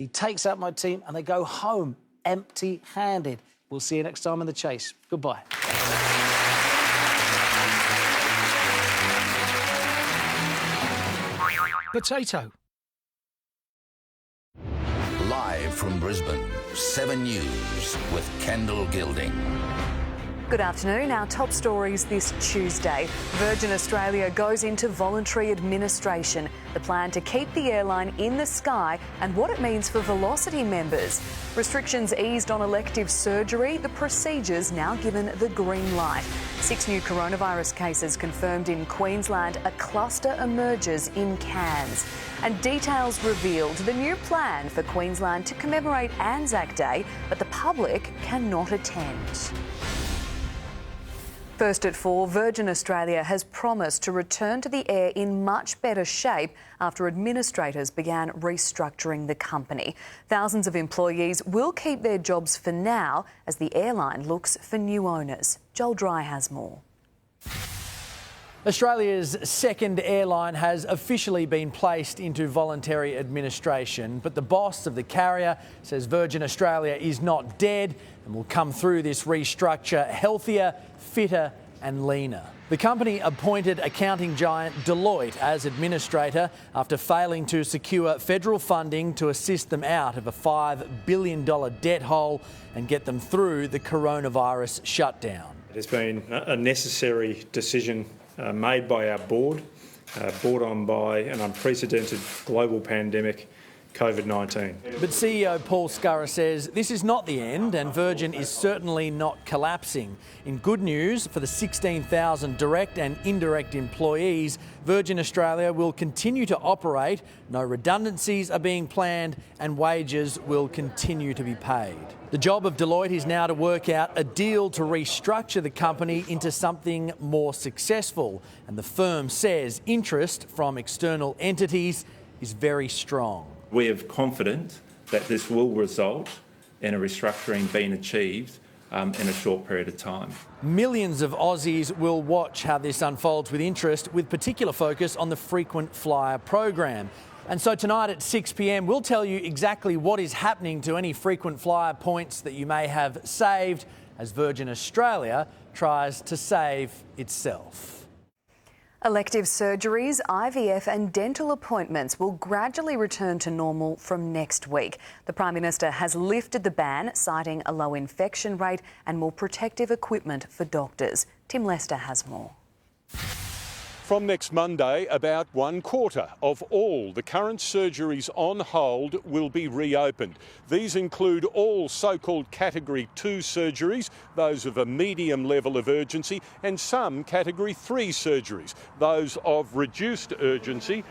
He takes out my team and they go home empty-handed. We'll see you next time on The Chase. Goodbye. Potato. Live from Brisbane, 7 News with Kendall Gilding. Good afternoon. Our top stories this Tuesday. Virgin Australia goes into voluntary administration, the plan to keep the airline in the sky and what it means for Velocity members. Restrictions eased on elective surgery, the procedures now given the green light. 6 new coronavirus cases confirmed in Queensland. A cluster emerges in Cairns. And details revealed the new plan for Queensland to commemorate Anzac Day, but the public cannot attend. First at 4, Virgin Australia has promised to return to the air in much better shape after administrators began restructuring the company. Thousands of employees will keep their jobs for now as the airline looks for new owners. Joel Dry has more. Australia's second airline has officially been placed into voluntary administration, but the boss of the carrier says Virgin Australia is not dead and will come through this restructure healthier, fitter and leaner. The company appointed accounting giant Deloitte as administrator after failing to secure federal funding to assist them out of a $5 billion debt hole and get them through the coronavirus shutdown. It has been a necessary decision made by our board, brought on by an unprecedented global pandemic, COVID-19. But CEO Paul Scurra says this is not the end and Virgin is certainly not collapsing. In good news for the 16,000 direct and indirect employees, Virgin Australia will continue to operate, no redundancies are being planned and wages will continue to be paid. The job of Deloitte is now to work out a deal to restructure the company into something more successful, and the firm says interest from external entities is very strong. We are confident that this will result in a restructuring being achieved in a short period of time. Millions of Aussies will watch how this unfolds with interest, with particular focus on the frequent flyer program. And so tonight at 6 p.m, we'll tell you exactly what is happening to any frequent flyer points that you may have saved as Virgin Australia tries to save itself. Elective surgeries, IVF and dental appointments will gradually return to normal from next week. The Prime Minister has lifted the ban, citing a low infection rate and more protective equipment for doctors. Tim Lester has more. From next Monday, about 1/4 of all the current surgeries on hold will be reopened. These include all so-called Category 2 surgeries, those of a medium level of urgency, and some Category 3 surgeries, those of reduced urgency.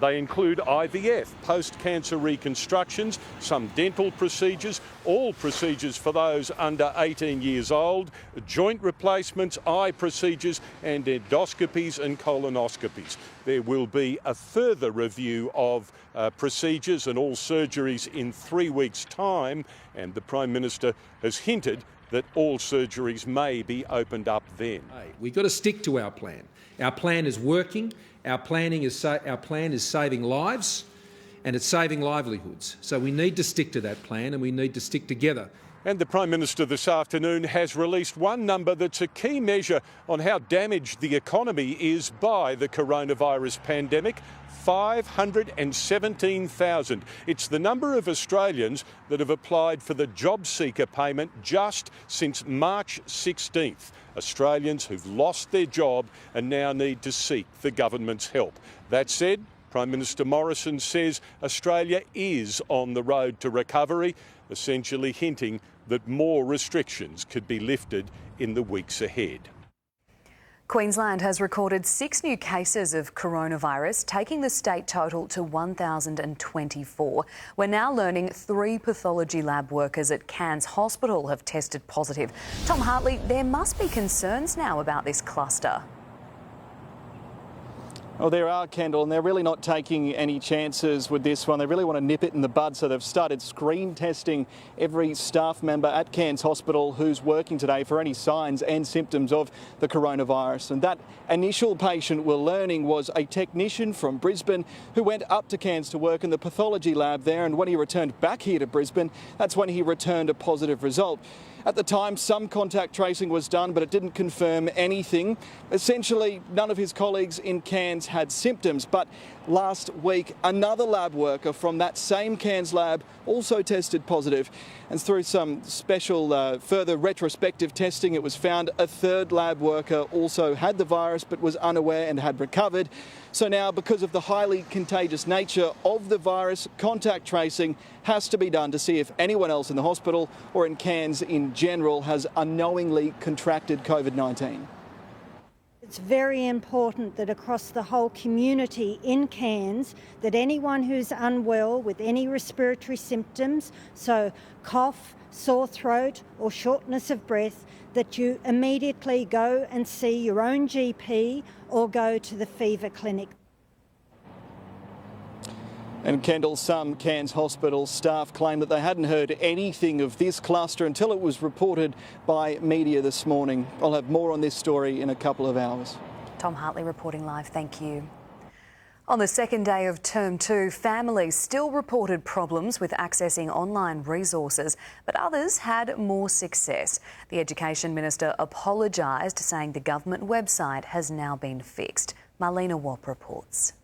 They include IVF, post-cancer reconstructions, some dental procedures, all procedures for those under 18 years old, joint replacements, eye procedures and endoscopies and colonoscopies. There will be a further review of procedures and all surgeries in 3 weeks' time, and the Prime Minister has hinted that all surgeries may be opened up then. We've got to stick to our plan. Our plan is working. Our plan is saving lives and it's saving livelihoods. So we need to stick to that plan and we need to stick together. And the Prime Minister this afternoon has released one number that's a key measure on how damaged the economy is by the coronavirus pandemic. 517,000. It's the number of Australians that have applied for the job seeker payment just since March 16th. Australians who've lost their job and now need to seek the government's help. That said, Prime Minister Morrison says Australia is on the road to recovery, essentially hinting that more restrictions could be lifted in the weeks ahead. Queensland has recorded 6 new cases of coronavirus, taking the state total to 1,024. We're now learning 3 pathology lab workers at Cairns Hospital have tested positive. Tom Hartley, there must be concerns now about this cluster. Well, there are, Kendall, and they're really not taking any chances with this one. They really want to nip it in the bud, so they've started screen testing every staff member at Cairns Hospital who's working today for any signs and symptoms of the coronavirus. And that initial patient we're learning was a technician from Brisbane who went up to Cairns to work in the pathology lab there, and when he returned back here to Brisbane, that's when he returned a positive result. At the time, some contact tracing was done, but it didn't confirm anything. Essentially, none of his colleagues in Cairns had symptoms, but last week, another lab worker from that same Cairns lab also tested positive. And through some special further retrospective testing, it was found a third lab worker also had the virus but was unaware and had recovered. So now, because of the highly contagious nature of the virus, contact tracing has to be done to see if anyone else in the hospital or in Cairns in general has unknowingly contracted COVID-19. It's very important that across the whole community in Cairns, that anyone who's unwell with any respiratory symptoms, so cough, sore throat or shortness of breath, that you immediately go and see your own GP or go to the fever clinic. And Kendall, some Cairns Hospital staff claim that they hadn't heard anything of this cluster until it was reported by media this morning. I'll have more on this story in a couple of hours. Tom Hartley reporting live, thank you. On the second day of Term 2, families still reported problems with accessing online resources, but others had more success. The Education Minister apologised, saying the government website has now been fixed. Marlena Wapp reports.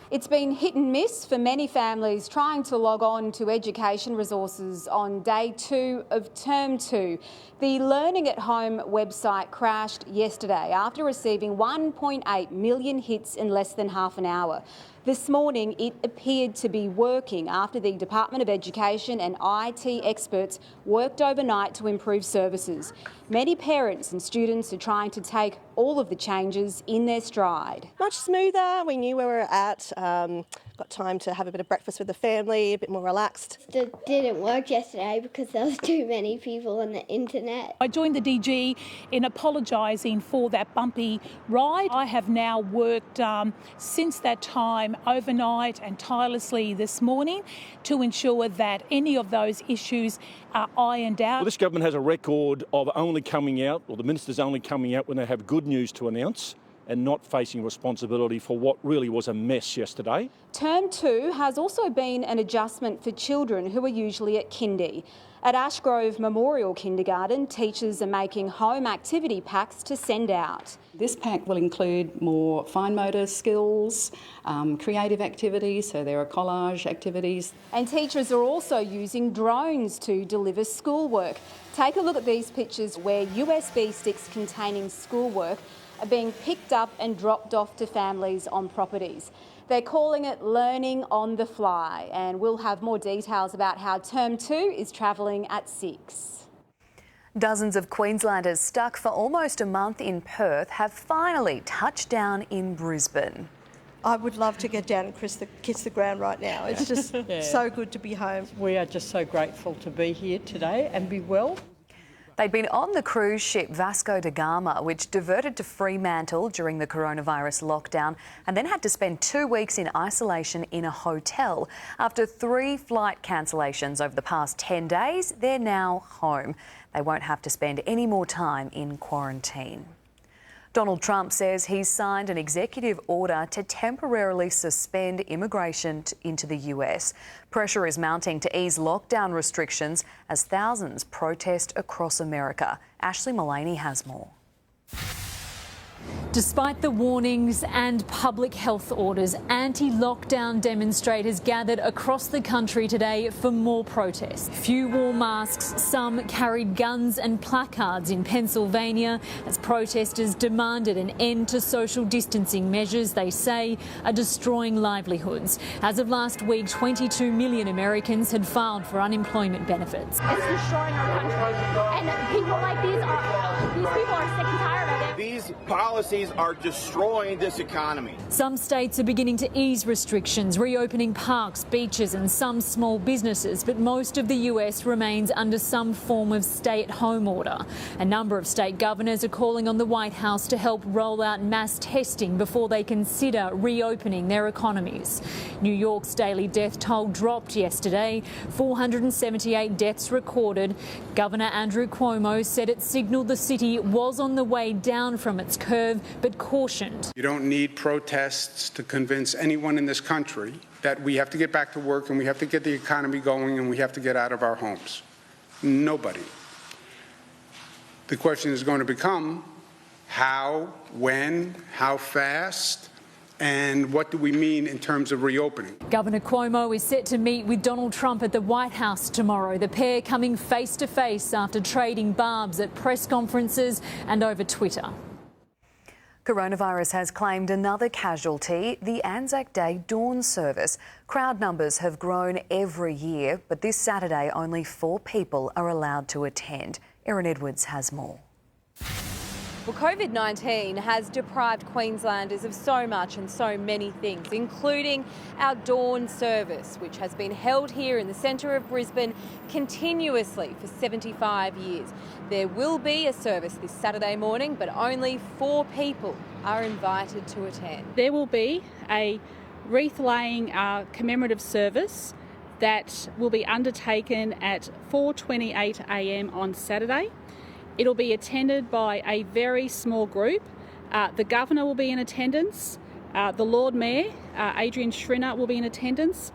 It's been hit and miss for many families trying to log on to education resources on day 2 of Term 2. The Learning at Home website crashed yesterday after receiving 1.8 million hits in less than half an hour. This morning, it appeared to be working after the Department of Education and IT experts worked overnight to improve services. Many parents and students are trying to take all of the changes in their stride. Much smoother. We knew where we were at. Got time to have a bit of breakfast with the family, a bit more relaxed. It didn't work yesterday because there was too many people on the internet. I joined the DG in apologising for that bumpy ride. I have now worked since that time overnight and tirelessly this morning to ensure that any of those issues are ironed out. Well, this government has a record of only coming out, or the ministers only coming out when they have good news to announce, and not facing responsibility for what really was a mess yesterday. Term 2 has also been an adjustment for children who are usually at kindy. At Ashgrove Memorial Kindergarten, teachers are making home activity packs to send out. This pack will include more fine motor skills, creative activities, so there are collage activities. And teachers are also using drones to deliver schoolwork. Take a look at these pictures where USB sticks containing schoolwork are being picked up and dropped off to families on properties. They're calling it learning on the fly, and we'll have more details about how Term 2 is travelling at 6. Dozens of Queenslanders stuck for almost a month in Perth have finally touched down in Brisbane. I would love to get down and kiss the ground right now. It's just so good to be home. We are just so grateful to be here today and be well. They'd been on the cruise ship Vasco da Gama, which diverted to Fremantle during the coronavirus lockdown and then had to spend 2 weeks in isolation in a hotel. After 3 flight cancellations over the past 10 days, they're now home. They won't have to spend any more time in quarantine. Donald Trump says he's signed an executive order to temporarily suspend immigration into the US. Pressure is mounting to ease lockdown restrictions as thousands protest across America. Ashley Mullaney has more. Despite the warnings and public health orders, anti-lockdown demonstrators gathered across the country today for more protests. Few wore masks, some carried guns and placards in Pennsylvania as protesters demanded an end to social distancing measures they say are destroying livelihoods. As of last week, 22 million Americans had filed for unemployment benefits. It's destroying our country, and people like these people are sick and tired of it. These These policies are destroying this economy. Some states are beginning to ease restrictions, reopening parks, beaches and some small businesses, but most of the US remains under some form of stay-at-home order. A number of state governors are calling on the White House to help roll out mass testing before they consider reopening their economies. New York's daily death toll dropped yesterday, 478 deaths recorded. Governor Andrew Cuomo said it signalled the city was on the way down from its curve, but cautioned. You don't need protests to convince anyone in this country that we have to get back to work and we have to get the economy going and we have to get out of our homes. Nobody. The question is going to become how, when, how fast, and what do we mean in terms of reopening? Governor Cuomo is set to meet with Donald Trump at the White House tomorrow, the pair coming face to face after trading barbs at press conferences and over Twitter. Coronavirus has claimed another casualty, the Anzac Day dawn service. Crowd numbers have grown every year, but this Saturday only 4 people are allowed to attend. Erin Edwards has more. Well, COVID-19 has deprived Queenslanders of so much and so many things, including our dawn service, which has been held here in the centre of Brisbane continuously for 75 years. There will be a service this Saturday morning, but only 4 people are invited to attend. There will be a wreath-laying commemorative service that will be undertaken at 4:28 a.m. on Saturday. It'll be attended by a very small group. The Governor will be in attendance. The Lord Mayor, Adrian Schrinner, will be in attendance.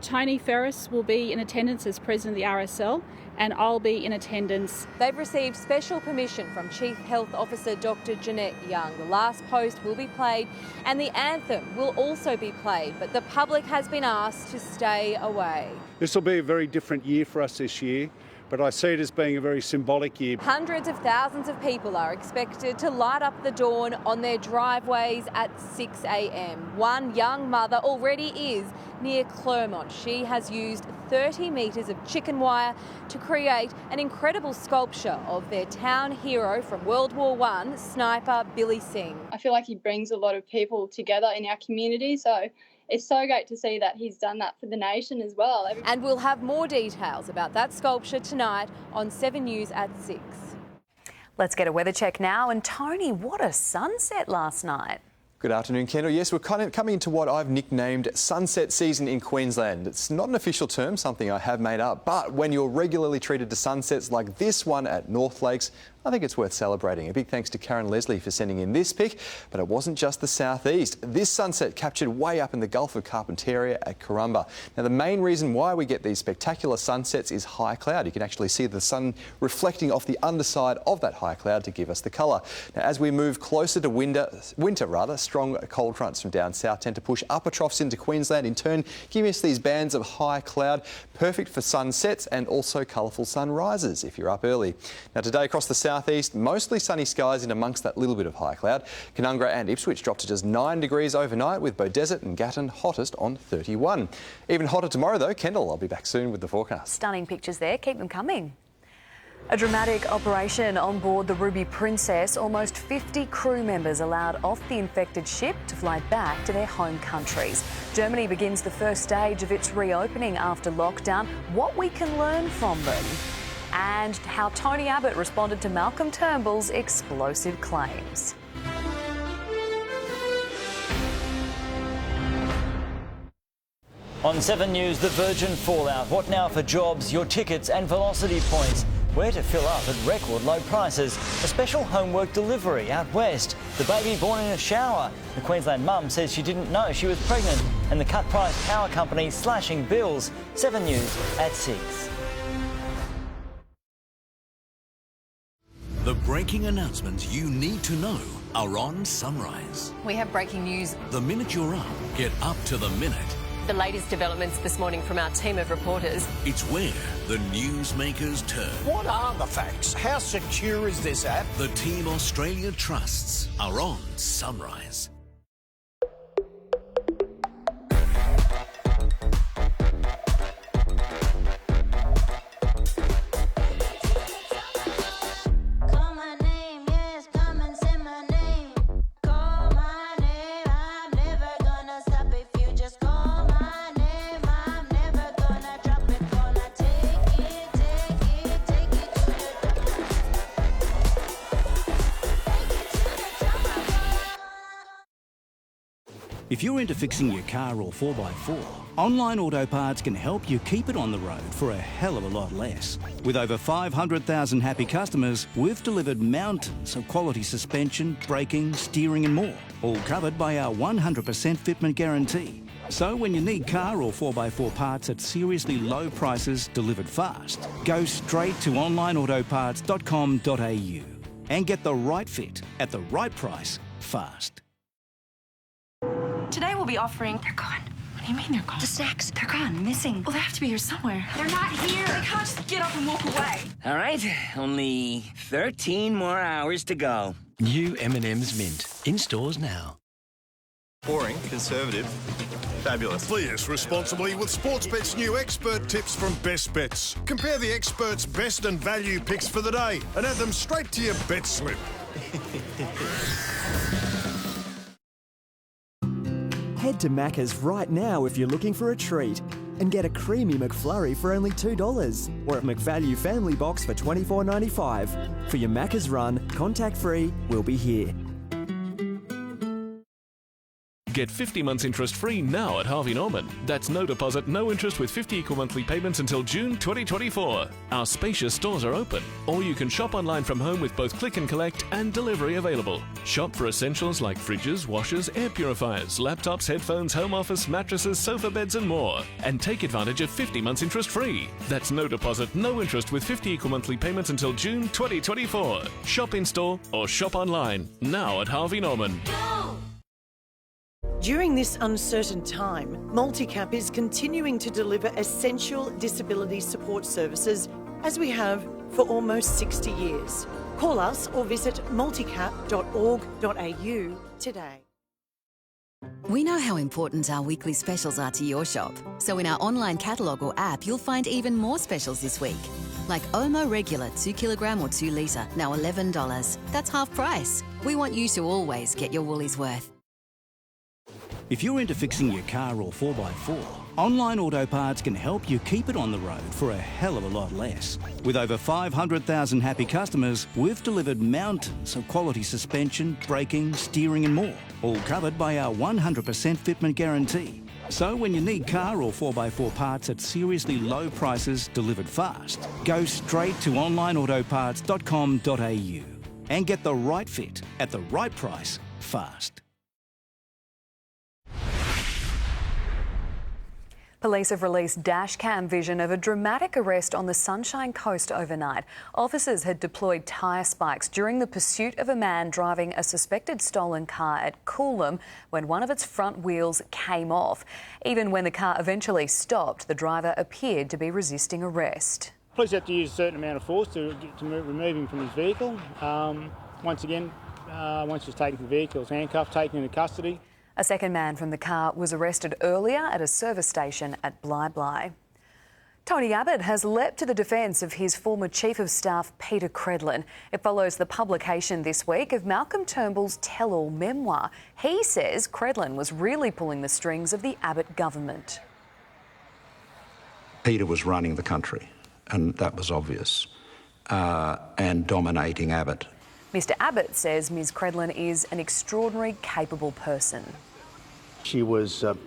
Tony Ferris will be in attendance as President of the RSL, and I'll be in attendance. They've received special permission from Chief Health Officer Dr. Jeanette Young. The last post will be played and the anthem will also be played, but the public has been asked to stay away. This will be a very different year for us this year, but I see it as being a very symbolic year. Hundreds of thousands of people are expected to light up the dawn on their driveways at 6 a.m. One young mother already is near Clermont. She has used 30 metres of chicken wire to create an incredible sculpture of their town hero from World War I, Sniper Billy Singh. I feel like he brings a lot of people together in our community, so it's so great to see that he's done that for the nation as well. And we'll have more details about that sculpture tonight on 7 News at 6. Let's get a weather check now. And Tony, what a sunset last night. Good afternoon, Kendall. Yes, we're kind of coming into what I've nicknamed sunset season in Queensland. It's not an official term, something I have made up, but when you're regularly treated to sunsets like this one at North Lakes, I think it's worth celebrating. A big thanks to Karen Leslie for sending in this pic, but it wasn't just the southeast. This sunset captured way up in the Gulf of Carpentaria at Corumba. Now, the main reason why we get these spectacular sunsets is high cloud. You can actually see the sun reflecting off the underside of that high cloud to give us the colour. Now, as we move closer to winter, strong cold fronts from down south tend to push upper troughs into Queensland, in turn giving us these bands of high cloud, perfect for sunsets and also colourful sunrises if you're up early. Now, today across the southeast, mostly sunny skies in amongst that little bit of high cloud. Canungra and Ipswich dropped to just 9 degrees overnight, with Beaudesert and Gatton hottest on 31. Even hotter tomorrow though. Kendall, I'll be back soon with the forecast. Stunning pictures there. Keep them coming. A dramatic operation on board the Ruby Princess. Almost 50 crew members allowed off the infected ship to fly back to their home countries. Germany begins the first stage of its reopening after lockdown. What we can learn from them, and how Tony Abbott responded to Malcolm Turnbull's explosive claims. On 7 News, the Virgin fallout. What now for jobs, your tickets and velocity points? Where to fill up at record low prices. A special homework delivery out west. The baby born in a shower. The Queensland mum says she didn't know she was pregnant. And the cut-price power company slashing bills. 7 News at 6. The breaking announcements you need to know are on Sunrise. We have breaking news. The minute you're up, get up to the minute. The latest developments this morning from our team of reporters. It's where the newsmakers turn. What are the facts? How secure is this app? The team Australia trusts are on Sunrise. Call my name, yes, come and say my name. If you're into fixing your car or 4x4, Online Auto Parts can help you keep it on the road for a hell of a lot less. With over 500,000 happy customers, we've delivered mountains of quality suspension, braking, steering and more, all covered by our 100% fitment guarantee. So when you need car or 4x4 parts at seriously low prices delivered fast, go straight to onlineautoparts.com.au and get the right fit at the right price fast. Today we'll be offering... They're gone. What do you mean they're gone? The snacks. They're gone. Missing. Well, they have to be here somewhere. They're not here. They can't just get up and walk away. All right, only 13 more hours to go. New M&M's Mint. In stores now. Boring, conservative, fabulous. Play us responsibly with Sportsbet's new expert tips from Best Bets. Compare the experts' best and value picks for the day and add them straight to your bet slip. Head to Macca's right now if you're looking for a treat and get a creamy McFlurry for only $2 or a McValue family box for $24.95. For your Macca's run, contact-free, we'll be here. Get 50 months interest-free now at Harvey Norman. That's no deposit, no interest with 50 equal monthly payments until June 2024. Our spacious stores are open, or you can shop online from home with both click and collect and delivery available. Shop for essentials like fridges, washers, air purifiers, laptops, headphones, home office, mattresses, sofa beds and more. And take advantage of 50 months interest-free. That's no deposit, no interest with 50 equal monthly payments until June 2024. Shop in-store or shop online. Now at Harvey Norman. During this uncertain time, Multicap is continuing to deliver essential disability support services as we have for almost 60 years. Call us or visit multicap.org.au today. We know how important our weekly specials are to your shop. So in our online catalogue or app, you'll find even more specials this week. Like Omo Regular 2 kilogram or 2 litre, now $11. That's half price. We want you to always get your Woolies worth. If you're into fixing your car or 4x4, Online Auto Parts can help you keep it on the road for a hell of a lot less. With over 500,000 happy customers, we've delivered mountains of quality suspension, braking, steering and more, all covered by our 100% fitment guarantee. So when you need car or 4x4 parts at seriously low prices delivered fast, go straight to onlineautoparts.com.au and get the right fit at the right price fast. Police have released dashcam vision of a dramatic arrest on the Sunshine Coast overnight. Officers had deployed tyre spikes during the pursuit of a man driving a suspected stolen car at Coolum when one of its front wheels came off. Even when the car eventually stopped, the driver appeared to be resisting arrest. Police have to use a certain amount of force to remove him from his vehicle. Once again, once he's taken from the vehicle, he's handcuffed, taken into custody. A second man from the car was arrested earlier at a service station at Bly. Tony Abbott has leapt to the defence of his former Chief of Staff, Peter Credlin. It follows the publication this week of Malcolm Turnbull's tell-all memoir. He says Credlin was really pulling the strings of the Abbott government. Peter was running the country, and that was obvious, and dominating Abbott. Mr Abbott says Ms Credlin is an extraordinary, capable person. She was a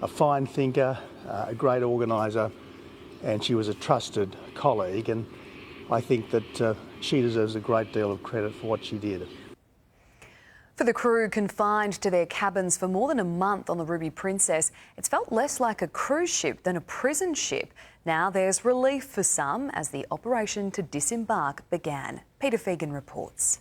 fine thinker, a great organiser, and she was a trusted colleague, and I think that she deserves a great deal of credit for what she did. For the crew confined to their cabins for more than a month on the Ruby Princess, it's felt less like a cruise ship than a prison ship. Now there's relief for some as the operation to disembark began. Peter Fegan reports.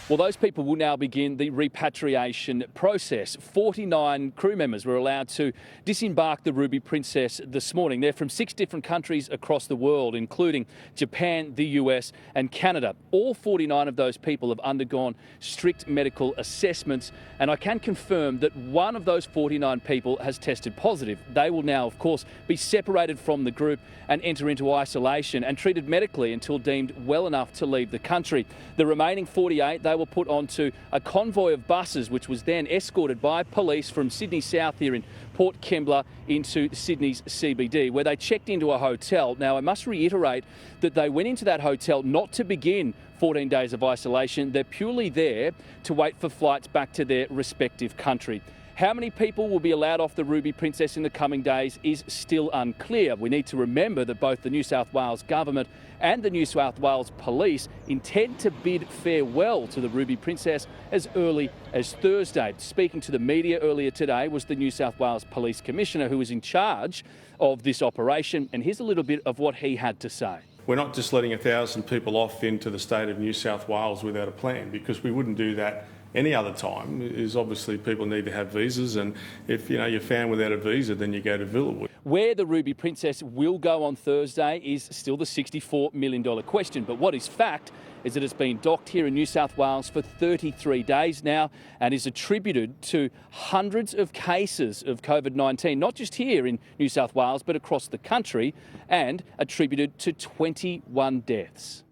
Well, those people will now begin the repatriation process. 49 crew members were allowed to disembark the Ruby Princess this morning. They're from 6 different countries across the world, including Japan, the US and Canada. All 49 of those people have undergone strict medical assessments, and I can confirm that one of those 49 people has tested positive. They will now, of course, be separated from the group and enter into isolation and treated medically until deemed well enough to leave the country. The remaining 48, they were put onto a convoy of buses, which was then escorted by police from Sydney South here in Port Kembla into Sydney's CBD, where they checked into a hotel. Now, I must reiterate that they went into that hotel not to begin 14 days of isolation. They're purely there to wait for flights back to their respective country. How many people will be allowed off the Ruby Princess in the coming days is still unclear. We need to remember that both the New South Wales Government and the New South Wales Police intend to bid farewell to the Ruby Princess as early as Thursday. Speaking to the media earlier today was the New South Wales Police Commissioner who was in charge of this operation, and here's a little bit of what he had to say. We're not just letting 1,000 people off into the state of New South Wales without a plan, because we wouldn't do that any other time. Is obviously people need to have visas, and if you're found without a visa, then you go to Villawood. Where the Ruby Princess will go on Thursday is still the $64 million question, but what is fact is that it's been docked here in New South Wales for 33 days now and is attributed to hundreds of cases of COVID-19, not just here in New South Wales but across the country, and attributed to 21 deaths.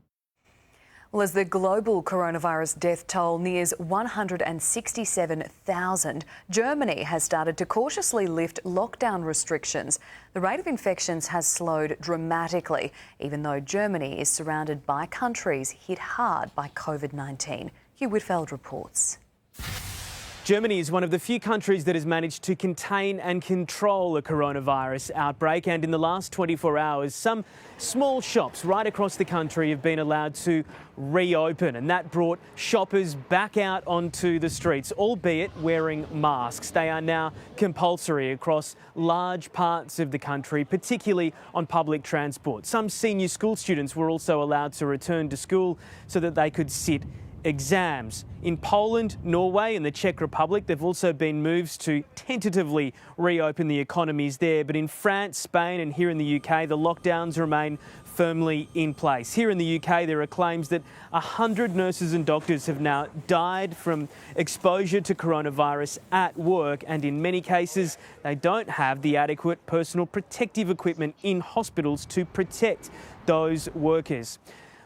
Well, as the global coronavirus death toll nears 167,000, Germany has started to cautiously lift lockdown restrictions. The rate of infections has slowed dramatically, even though Germany is surrounded by countries hit hard by COVID-19. Hugh Whitfeld reports. Germany is one of the few countries that has managed to contain and control a coronavirus outbreak, and in the last 24 hours, some small shops right across the country have been allowed to reopen, and that brought shoppers back out onto the streets, albeit wearing masks. They are now compulsory across large parts of the country, particularly on public transport. Some senior school students were also allowed to return to school so that they could sit exams. In Poland, Norway and the Czech Republic, there have also been moves to tentatively reopen the economies there. But in France, Spain and here in the UK, the lockdowns remain firmly in place. Here in the UK, there are claims that 100 nurses and doctors have now died from exposure to coronavirus at work, and in many cases, they don't have the adequate personal protective equipment in hospitals to protect those workers.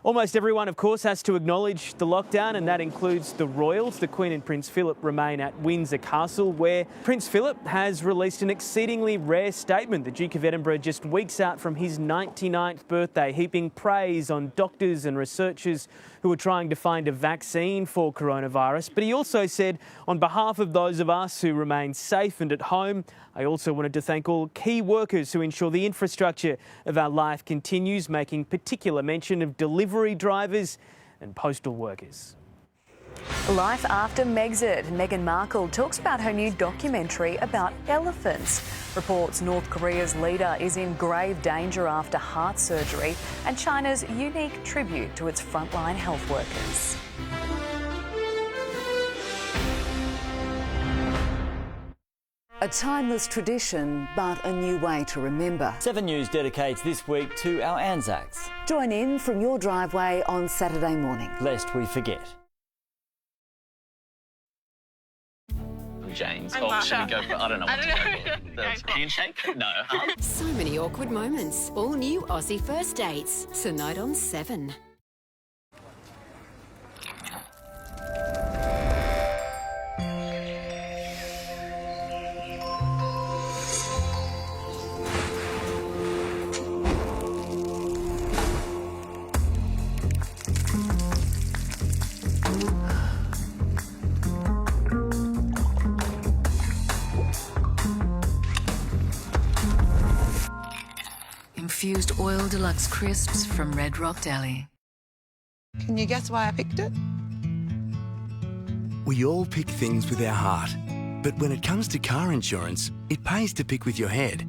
Almost everyone, of course, has to acknowledge the lockdown, and that includes the royals. The Queen and Prince Philip remain at Windsor Castle, where Prince Philip has released an exceedingly rare statement. The Duke of Edinburgh just weeks out from his 99th birthday, heaping praise on doctors and researchers who are trying to find a vaccine for coronavirus. But he also said, on behalf of those of us who remain safe and at home, I also wanted to thank all key workers who ensure the infrastructure of our life continues, making particular mention of delivery drivers and postal workers. Life after Megxit. Meghan Markle talks about her new documentary about elephants. Reports North Korea's leader is in grave danger after heart surgery, and China's unique tribute to its frontline health workers. A timeless tradition, but a new way to remember. 7 News dedicates this week to our Anzacs. Join in from your driveway on Saturday morning. Lest we forget. James, or should we go for, I don't know what to go for. The handshake? No. So many awkward moments. All new Aussie first dates. Tonight on 7. Infused oil deluxe crisps from Red Rock Deli. Can you guess why I picked it? We all pick things with our heart. But when it comes to car insurance, it pays to pick with your head.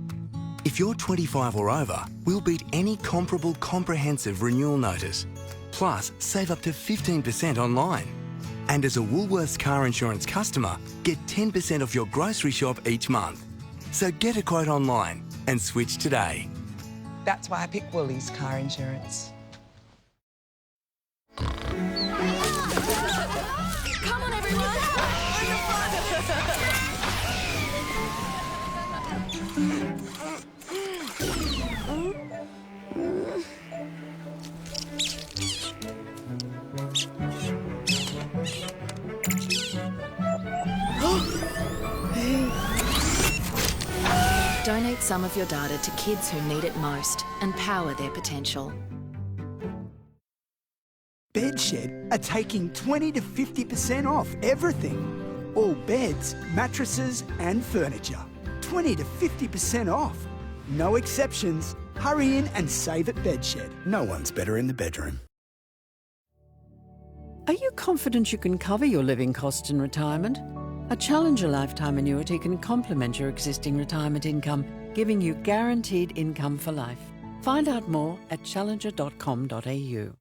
If you're 25 or over, we'll beat any comparable comprehensive renewal notice. Plus, save up to 15% online. And as a Woolworths car insurance customer, get 10% off your grocery shop each month. So get a quote online and switch today. That's why I picked Woolies car insurance. Come on, everyone! Donate some of your data to kids who need it most and power their potential. Bedshed are taking 20 to 50% off everything. All beds, mattresses and furniture. 20 to 50% off. No exceptions. Hurry in and save at Bedshed. No one's better in the bedroom. Are you confident you can cover your living costs in retirement? A Challenger lifetime annuity can complement your existing retirement income, giving you guaranteed income for life. Find out more at challenger.com.au.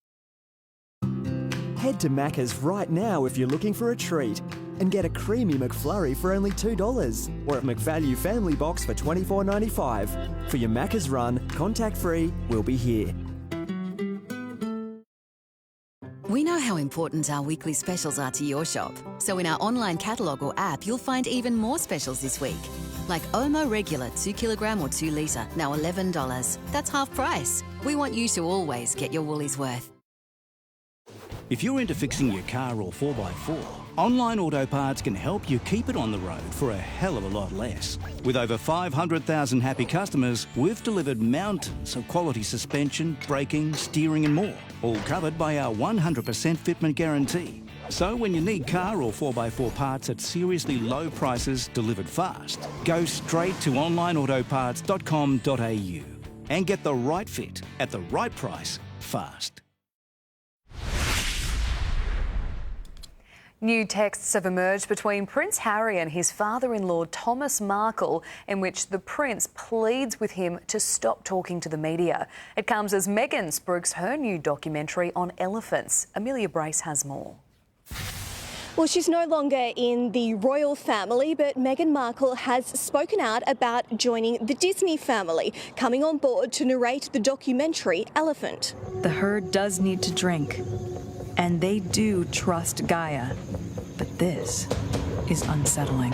Head to Macca's right now if you're looking for a treat and get a creamy McFlurry for only $2 or a McValue Family Box for $24.95. For your Macca's run, contact-free, we'll be here. We know how important our weekly specials are to your shop. So in our online catalogue or app, you'll find even more specials this week. Like Omo Regular 2 kilogram or 2 litre, now $11. That's half price. We want you to always get your Woolies worth. If you're into fixing your car or 4x4, Online Auto Parts can help you keep it on the road for a hell of a lot less. With over 500,000 happy customers, we've delivered mountains of quality suspension, braking, steering and more, all covered by our 100% fitment guarantee. So when you need car or 4x4 parts at seriously low prices delivered fast, go straight to onlineautoparts.com.au and get the right fit at the right price fast. New texts have emerged between Prince Harry and his father-in-law Thomas Markle, in which the Prince pleads with him to stop talking to the media. It comes as Meghan spruiks her new documentary on elephants. Amelia Brace has more. Well, she's no longer in the royal family, but Meghan Markle has spoken out about joining the Disney family, coming on board to narrate the documentary Elephant. The herd does need to drink, and they do trust Gaia, but this is unsettling.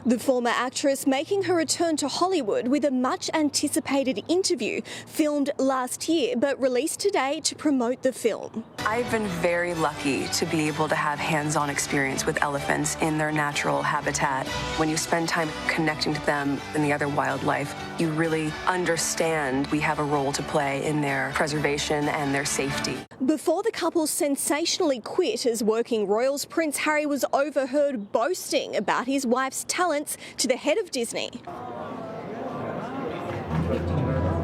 The former actress making her return to Hollywood with a much-anticipated interview filmed last year but released today to promote the film. I've been very lucky to be able to have hands-on experience with elephants in their natural habitat. When you spend time connecting to them and the other wildlife, you really understand we have a role to play in their preservation and their safety. Before the couple sensationally quit as working royals, Prince Harry was overheard boasting about his wife's talents to the head of Disney.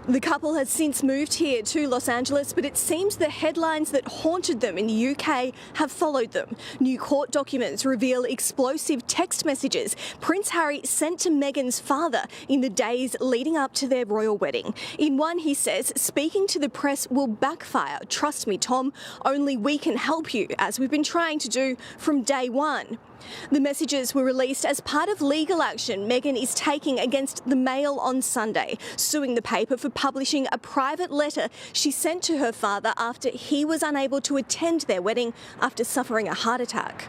The couple has since moved here to Los Angeles, but it seems the headlines that haunted them in the UK have followed them. New court documents reveal explosive text messages Prince Harry sent to Meghan's father in the days leading up to their royal wedding. In one, he says, "Speaking to the press will backfire. Trust me, Tom, only we can help you, as we've been trying to do from day one." The messages were released as part of legal action Meghan is taking against the Mail on Sunday, suing the paper for publishing a private letter she sent to her father after he was unable to attend their wedding after suffering a heart attack.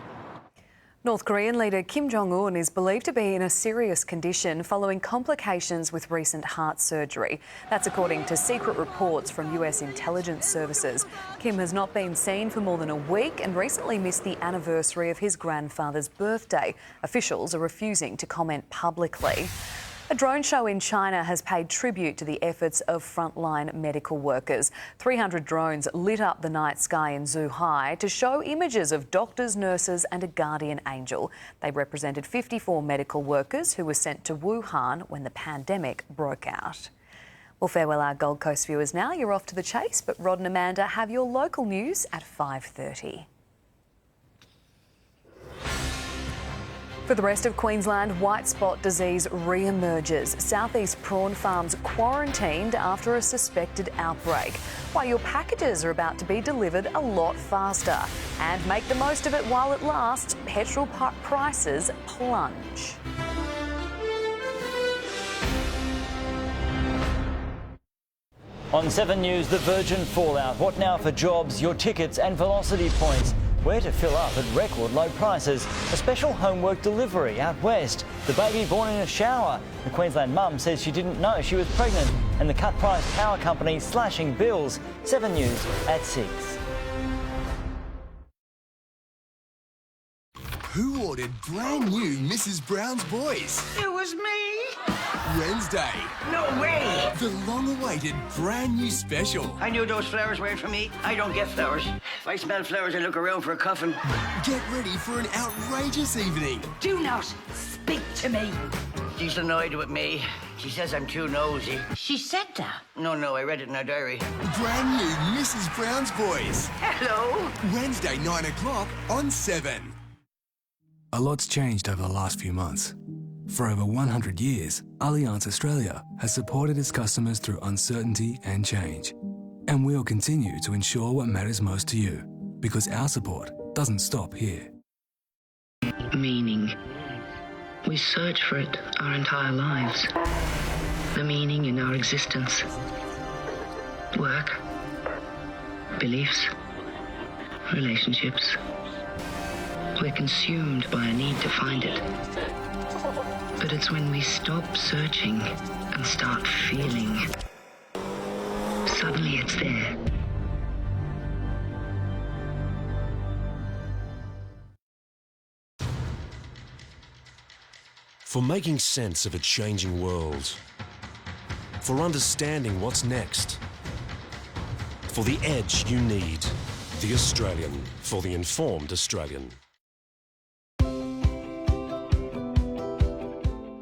North Korean leader Kim Jong-un is believed to be in a serious condition following complications with recent heart surgery. That's according to secret reports from US intelligence services. Kim has not been seen for more than a week and recently missed the anniversary of his grandfather's birthday. Officials are refusing to comment publicly. A drone show in China has paid tribute to the efforts of frontline medical workers. 300 drones lit up the night sky in Zhuhai to show images of doctors, nurses and a guardian angel. They represented 54 medical workers who were sent to Wuhan when the pandemic broke out. Well, farewell our Gold Coast viewers now. You're off to the chase, but Rod and Amanda have your local news at 5:30. For the rest of Queensland, white spot disease re-emerges. Southeast prawn farms quarantined after a suspected outbreak. Why your packages are about to be delivered a lot faster. And make the most of it while it lasts. Petrol prices plunge. On 7 News, the Virgin fallout. What now for jobs, your tickets and velocity points? Where to fill up at record low prices. A special homework delivery out west. The baby born in a shower. The Queensland mum says she didn't know she was pregnant. And the cut-price power company slashing bills. 7 News at 6. Who ordered brand new Mrs. Brown's Boys? It was me. Wednesday. No way! The long-awaited brand new special. I knew those flowers weren't for me. I don't get flowers. If I smell flowers, I look around for a coffin. Get ready for an outrageous evening. Do not speak to me. She's annoyed with me. She says I'm too nosy. She said that? No, I read it in her diary. Brand new Mrs. Brown's Boys. Hello. Wednesday, 9 o'clock on 7. A lot's changed over the last few months. For over 100 years, Allianz Australia has supported its customers through uncertainty and change. And we'll continue to ensure what matters most to you, because our support doesn't stop here. Meaning. We search for it our entire lives. The meaning in our existence. Work. Beliefs. Relationships. We're consumed by a need to find it. But it's when we stop searching and start feeling. Suddenly it's there. For making sense of a changing world. For understanding what's next. For the edge you need. The Australian, for the informed Australian.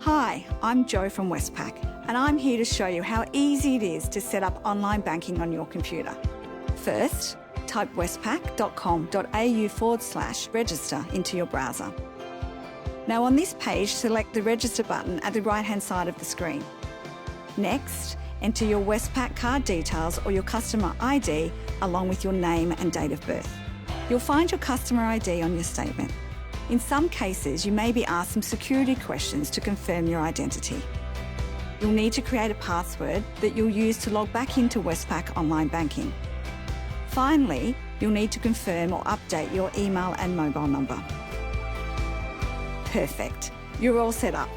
Hi, I'm Jo from Westpac, and I'm here to show you how easy it is to set up online banking on your computer. First, type westpac.com.au/register into your browser. Now on this page, select the Register button at the right-hand side of the screen. Next, enter your Westpac card details or your customer ID along with your name and date of birth. You'll find your customer ID on your statement. In some cases, you may be asked some security questions to confirm your identity. You'll need to create a password that you'll use to log back into Westpac online banking. Finally, you'll need to confirm or update your email and mobile number. Perfect. You're all set up.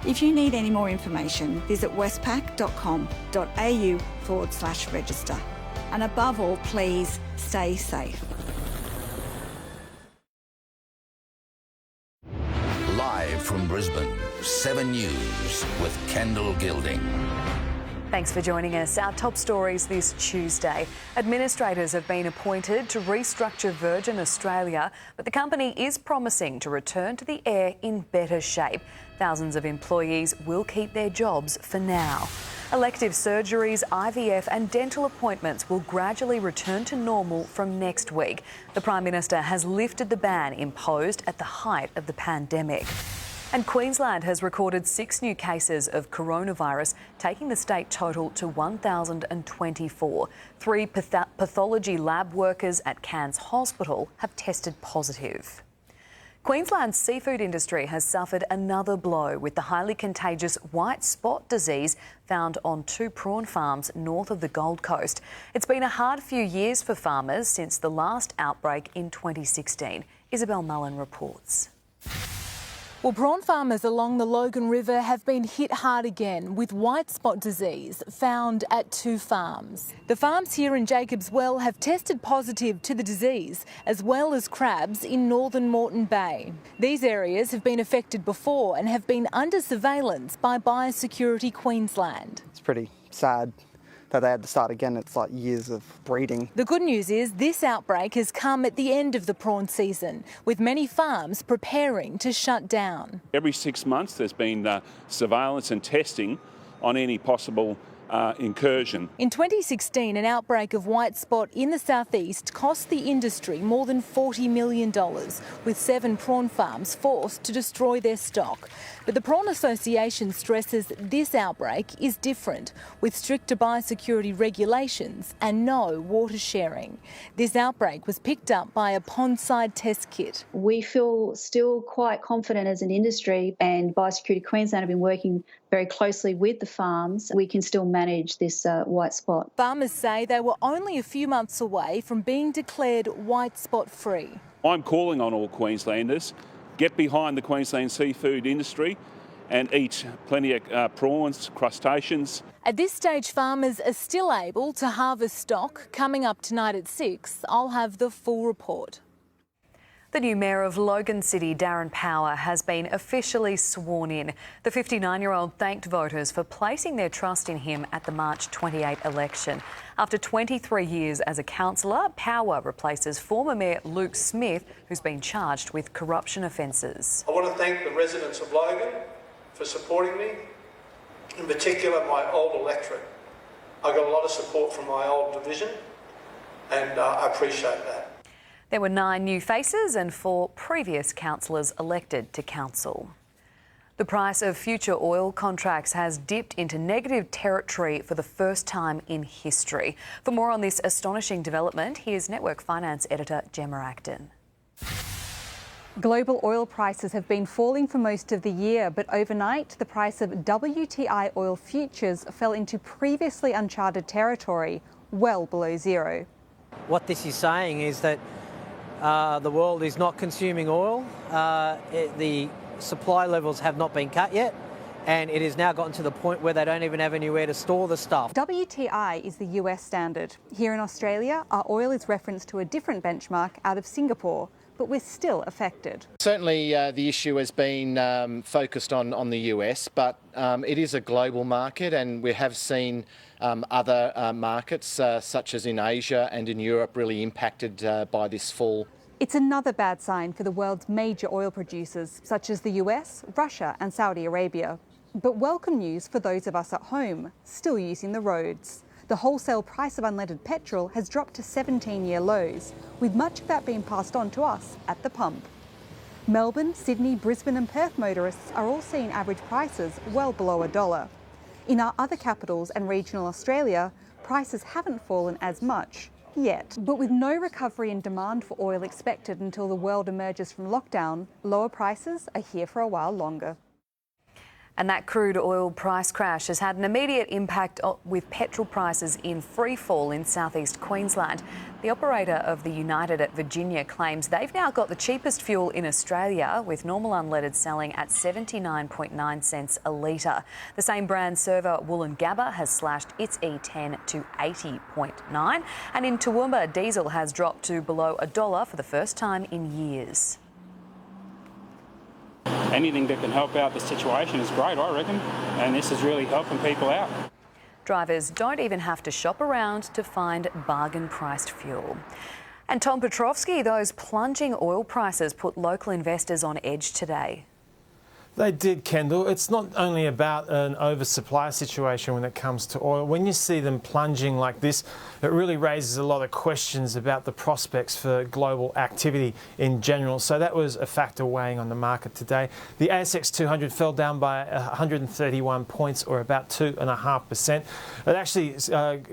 If you need any more information, visit westpac.com.au/register. And above all, please stay safe. Live from Brisbane, 7 News with Kendall Gilding. Thanks for joining us. Our top stories this Tuesday. Administrators have been appointed to restructure Virgin Australia, but the company is promising to return to the air in better shape. Thousands of employees will keep their jobs for now. Elective surgeries, IVF and dental appointments will gradually return to normal from next week. The Prime Minister has lifted the ban imposed at the height of the pandemic. And Queensland has recorded 6 new cases of coronavirus, taking the state total to 1,024. 3 pathology lab workers at Cairns Hospital have tested positive. Queensland's seafood industry has suffered another blow with the highly contagious white spot disease found on 2 prawn farms north of the Gold Coast. It's been a hard few years for farmers since the last outbreak in 2016. Isabel Mullen reports. Well, prawn farmers along the Logan River have been hit hard again with white spot disease found at 2 farms. The farms here in Jacobs Well have tested positive to the disease, as well as crabs in northern Moreton Bay. These areas have been affected before and have been under surveillance by Biosecurity Queensland. It's pretty sad that they had to start again. It's like years of breeding. The good news is this outbreak has come at the end of the prawn season, with many farms preparing to shut down. Every 6 months there's been surveillance and testing on any possible incursion. In 2016, an outbreak of white spot in the southeast cost the industry more than $40 million, with 7 prawn farms forced to destroy their stock. But the Prawn Association stresses this outbreak is different, with stricter biosecurity regulations and no water sharing. This outbreak was picked up by a pondside test kit. We feel still quite confident as an industry, and Biosecurity Queensland have been working very closely with the farms. We can still manage this white spot. Farmers say they were only a few months away from being declared white spot free. I'm calling on all Queenslanders, get behind the Queensland seafood industry and eat plenty of prawns, crustaceans. At this stage, farmers are still able to harvest stock. Coming up tonight at 6, I'll have the full report. The new Mayor of Logan City, Darren Power, has been officially sworn in. The 59-year-old thanked voters for placing their trust in him at the March 28 election. After 23 years as a councillor, Power replaces former Mayor Luke Smith, who's been charged with corruption offences. I want to thank the residents of Logan for supporting me, in particular my old electorate. I got a lot of support from my old division and I appreciate that. There were 9 new faces and 4 previous councillors elected to council. The price of future oil contracts has dipped into negative territory for the first time in history. For more on this astonishing development, here's Network Finance editor Gemma Acton. Global oil prices have been falling for most of the year, but overnight the price of WTI oil futures fell into previously uncharted territory, well below zero. What this is saying is that the world is not consuming oil. The supply levels have not been cut yet, and it has now gotten to the point where they don't even have anywhere to store the stuff. WTI is the US standard. Here in Australia, our oil is referenced to a different benchmark out of Singapore, but we're still affected. Certainly the issue has been focused on the US, but it is a global market, and we have seen other markets such as in Asia and in Europe really impacted by this fall. It's another bad sign for the world's major oil producers such as the US, Russia and Saudi Arabia. But welcome news for those of us at home, still using the roads. The wholesale price of unleaded petrol has dropped to 17-year lows, with much of that being passed on to us at the pump. Melbourne, Sydney, Brisbane and Perth motorists are all seeing average prices well below $1. In our other capitals and regional Australia, prices haven't fallen as much yet. But with no recovery in demand for oil expected until the world emerges from lockdown, lower prices are here for a while longer. And that crude oil price crash has had an immediate impact with petrol prices in free fall in southeast Queensland. The operator of the United at Virginia claims they've now got the cheapest fuel in Australia, with normal unleaded selling at 79.9 cents a litre. The same brand server Wollongabba has slashed its E10 to 80.9, and in Toowoomba diesel has dropped to below $1 for the first time in years. Anything that can help out the situation is great, I reckon, and this is really helping people out. Drivers don't even have to shop around to find bargain-priced fuel. And Tom Petrovsky, those plunging oil prices put local investors on edge today. They did, Kendall. It's not only about an oversupply situation when it comes to oil. When you see them plunging like this, it really raises a lot of questions about the prospects for global activity in general. So that was a factor weighing on the market today. The ASX 200 fell down by 131 points, or about 2.5%. It actually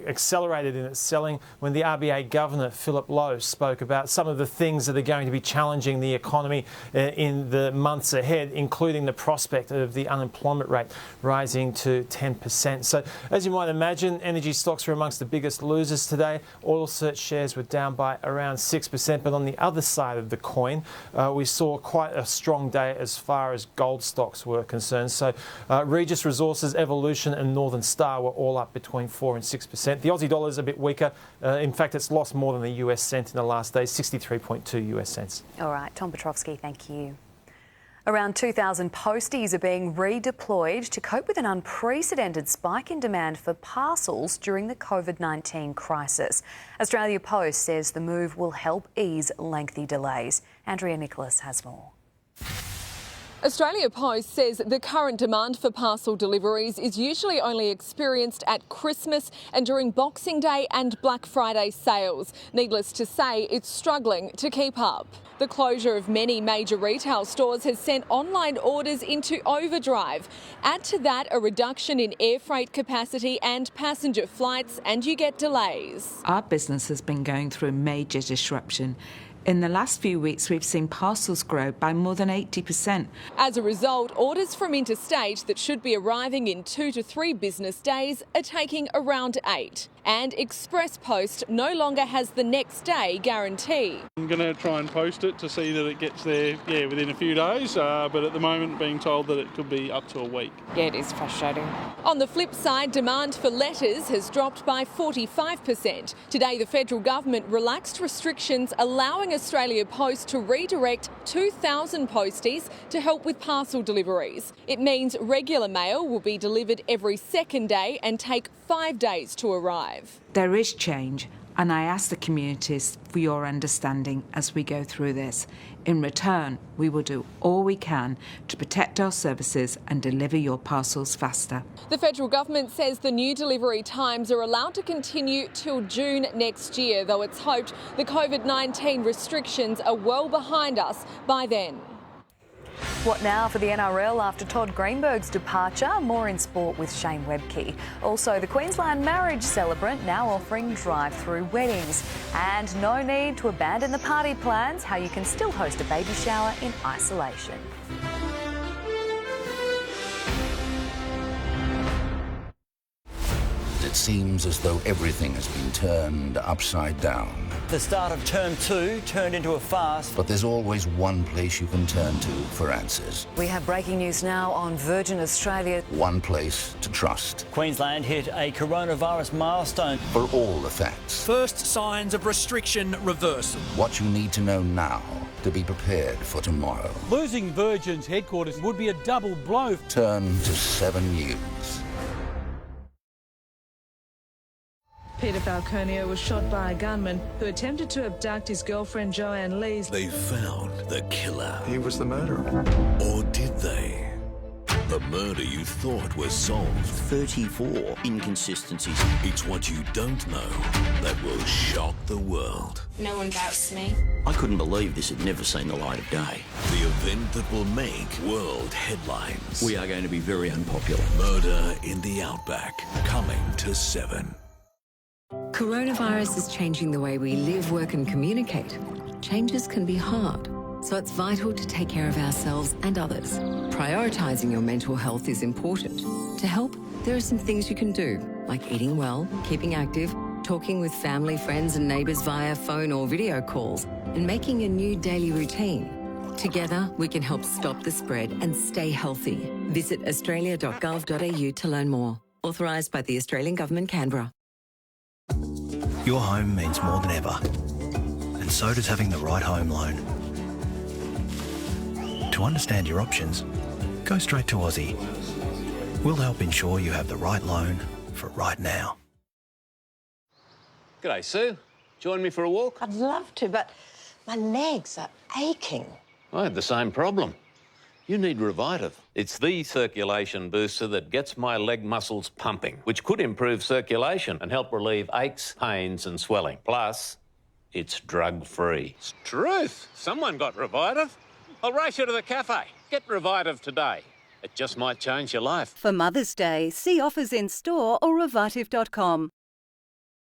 accelerated in its selling when the RBA Governor, Philip Lowe, spoke about some of the things that are going to be challenging the economy in the months ahead, including the prospect of the unemployment rate rising to 10%. So, as you might imagine, energy stocks were amongst the biggest losers today. Oil search shares were down by around 6%, but on the other side of the coin, we saw quite a strong day as far as gold stocks were concerned. So, Regis Resources, Evolution and Northern Star were all up between 4 and 6%. The Aussie dollar is a bit weaker. In fact, it's lost more than the US cent in the last day, 63.2 US cents. All right, Tom Petrovsky, thank you. Around 2,000 posties are being redeployed to cope with an unprecedented spike in demand for parcels during the COVID-19 crisis. Australia Post says the move will help ease lengthy delays. Andrea Nicholas has more. Australia Post says the current demand for parcel deliveries is usually only experienced at Christmas and during Boxing Day and Black Friday sales. Needless to say, it's struggling to keep up. The closure of many major retail stores has sent online orders into overdrive. Add to that a reduction in air freight capacity and passenger flights, and you get delays. Our business has been going through a major disruption. In the last few weeks, we've seen parcels grow by more than 80%. As a result, orders from interstate that should be arriving in 2 to 3 business days are taking around 8. And Express Post no longer has the next day guarantee. I'm going to try and post it to see that it gets there, within a few days, but at the moment being told that it could be up to a week. Yeah, it is frustrating. On the flip side, demand for letters has dropped by 45%. Today, the federal government relaxed restrictions allowing Australia Post to redirect 2,000 posties to help with parcel deliveries. It means regular mail will be delivered every second day and take 5 days to arrive. There is change, and I ask the communities for your understanding as we go through this. In return, we will do all we can to protect our services and deliver your parcels faster. The federal government says the new delivery times are allowed to continue till June next year, though it's hoped the COVID-19 restrictions are well behind us by then. What now for the NRL after Todd Greenberg's departure? More in sport with Shane Webke. Also, the Queensland marriage celebrant now offering drive-through weddings. And no need to abandon the party plans, how you can still host a baby shower in isolation. It seems as though everything has been turned upside down. The start of term 2 turned into a fast. But there's always one place you can turn to for answers. We have breaking news now on Virgin Australia. One place to trust. Queensland hit a coronavirus milestone. For all the facts. First signs of restriction reversal. What you need to know now to be prepared for tomorrow. Losing Virgin's headquarters would be a double blow. Turn to 7 News. Peter Falconio was shot by a gunman who attempted to abduct his girlfriend Joanne Lees. They found the killer. He was the murderer. Or did they? The murder you thought was solved. 34 inconsistencies. It's what you don't know that will shock the world. No one doubts me. I couldn't believe this had never seen the light of day. The event that will make world headlines. We are going to be very unpopular. Murder in the Outback, coming to 7. Coronavirus is changing the way we live, work and communicate. Changes can be hard, so it's vital to take care of ourselves and others. Prioritising your mental health is important. To help, there are some things you can do, like eating well, keeping active, talking with family, friends and neighbours via phone or video calls, and making a new daily routine. Together, we can help stop the spread and stay healthy. Visit australia.gov.au to learn more. Authorised by the Australian Government, Canberra. Your home means more than ever, and so does having the right home loan. To understand your options, go straight to Aussie. We'll help ensure you have the right loan for right now. G'day, Sue. Join me for a walk? I'd love to, but my legs are aching. I had the same problem. You need Revitive. It's the circulation booster that gets my leg muscles pumping, which could improve circulation and help relieve aches, pains and swelling. Plus, it's drug-free. It's truth. Someone got Revitive. I'll race you to the cafe. Get Revitive today. It just might change your life. For Mother's Day, see offers in store or revitive.com.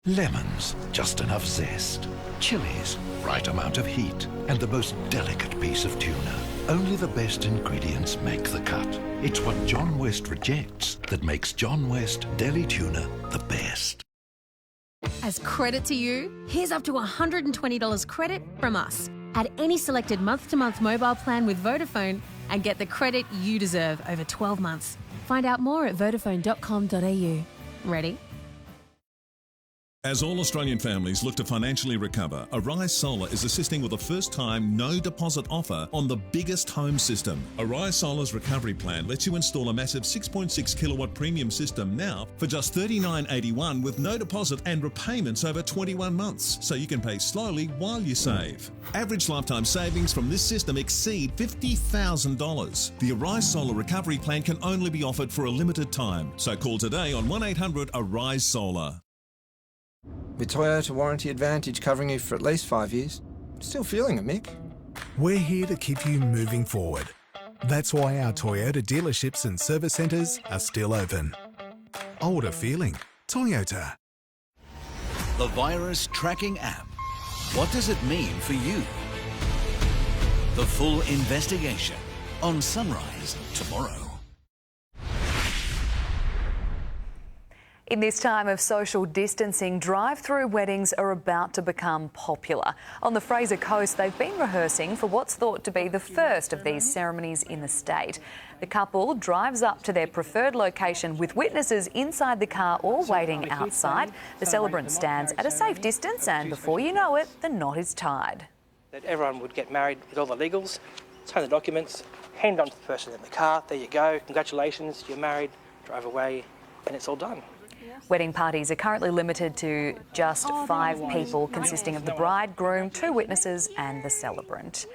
Lemons, just enough zest. Chilies, right amount of heat. And the most delicate piece of tuna. Only the best ingredients make the cut. It's what John West rejects that makes John West Deli Tuna the best. As credit to you, here's up to $120 credit from us. Add any selected month-to-month mobile plan with Vodafone and get the credit you deserve over 12 months. Find out more at vodafone.com.au. Ready? As all Australian families look to financially recover, Arise Solar is assisting with a first-time, no-deposit offer on the biggest home system. Arise Solar's recovery plan lets you install a massive 6.6 kilowatt premium system now for just $39.81 with no deposit and repayments over 21 months, so you can pay slowly while you save. Average lifetime savings from this system exceed $50,000. The Arise Solar recovery plan can only be offered for a limited time, so call today on 1800-ARISE Solar. With Toyota Warranty Advantage covering you for at least 5 years. Still feeling it, Mick? We're here to keep you moving forward. That's why our Toyota dealerships and service centres are still open. Older feeling. Toyota. The virus tracking app. What does it mean for you? The full investigation on Sunrise tomorrow. In this time of social distancing, drive-through weddings are about to become popular. On the Fraser Coast, they've been rehearsing for what's thought to be the first of these ceremonies in the state. The couple drives up to their preferred location with witnesses inside the car or waiting outside. The celebrant stands at a safe distance and before you know it, the knot is tied. That everyone would get married with all the legals, sign the documents, hand on to the person in the car. There you go, congratulations, you're married, drive away, and it's all done. Wedding parties are currently limited to just 5 people, consisting of the bride, groom, 2 witnesses and the celebrant.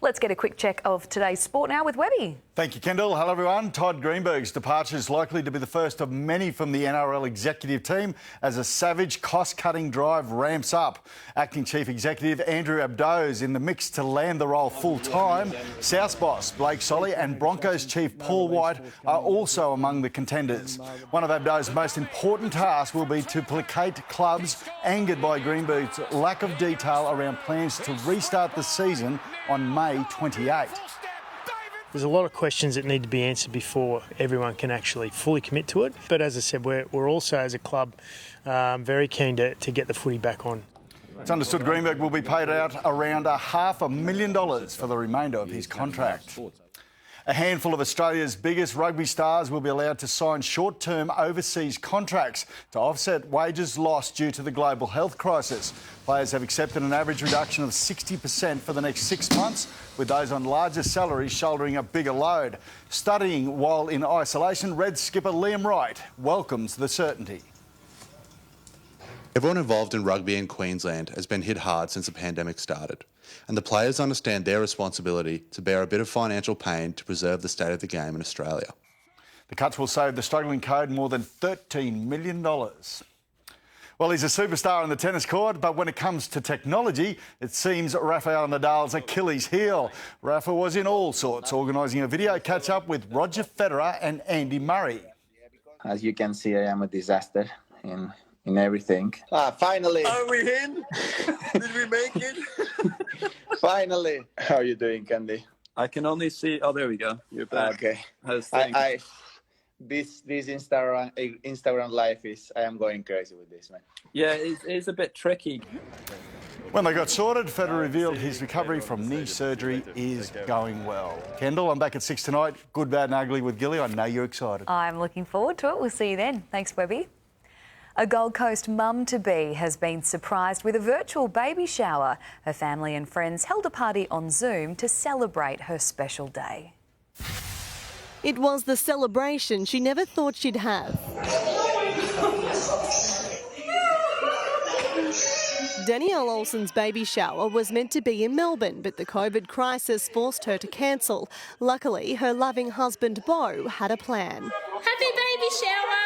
Let's get a quick check of today's sport now with Webby. Thank you, Kendall. Hello, everyone. Todd Greenberg's departure is likely to be the first of many from the NRL executive team as a savage cost-cutting drive ramps up. Acting Chief Executive Andrew Abdo is in the mix to land the role full-time. Souths boss Blake Solly and Broncos Chief Paul White are also among the contenders. One of Abdo's most important tasks will be to placate clubs angered by Greenberg's lack of detail around plans to restart the season on May 28. There's a lot of questions that need to be answered before everyone can actually fully commit to it. But as I said, we're also, as a club, very keen to get the footy back on. It's understood Greenberg will be paid out around $500,000 for the remainder of his contract. A handful of Australia's biggest rugby stars will be allowed to sign short-term overseas contracts to offset wages lost due to the global health crisis. Players have accepted an average reduction of 60% for the next 6 months, with those on larger salaries shouldering a bigger load. Studying while in isolation, Reds skipper Liam Wright welcomes the certainty. Everyone involved in rugby in Queensland has been hit hard since the pandemic started, and the players understand their responsibility to bear a bit of financial pain to preserve the state of the game in Australia. The cuts will save the struggling code more than $13 million. Well, he's a superstar on the tennis court, but when it comes to technology, it seems Rafael Nadal's Achilles heel. Rafa was in all sorts, organising a video catch-up with Roger Federer and Andy Murray. As you can see, I am a disaster in everything. Finally! Are we in? Did we make it? Finally! How are you doing, Candy? I can only see... Oh, there we go. You're back. Okay. How's things? This Instagram life is... I am going crazy with this, man. Yeah, it's a bit tricky. When they got sorted, Federer revealed his recovery from knee surgery is going well. Kendall, I'm back at 6 tonight. Good, bad and ugly with Gilly. I know you're excited. I'm looking forward to it. We'll see you then. Thanks, Webby. A Gold Coast mum-to-be has been surprised with a virtual baby shower. Her family and friends held a party on Zoom to celebrate her special day. It was the celebration she never thought she'd have. Danielle Olsen's baby shower was meant to be in Melbourne, but the COVID crisis forced her to cancel. Luckily, her loving husband Beau had a plan. Happy baby shower!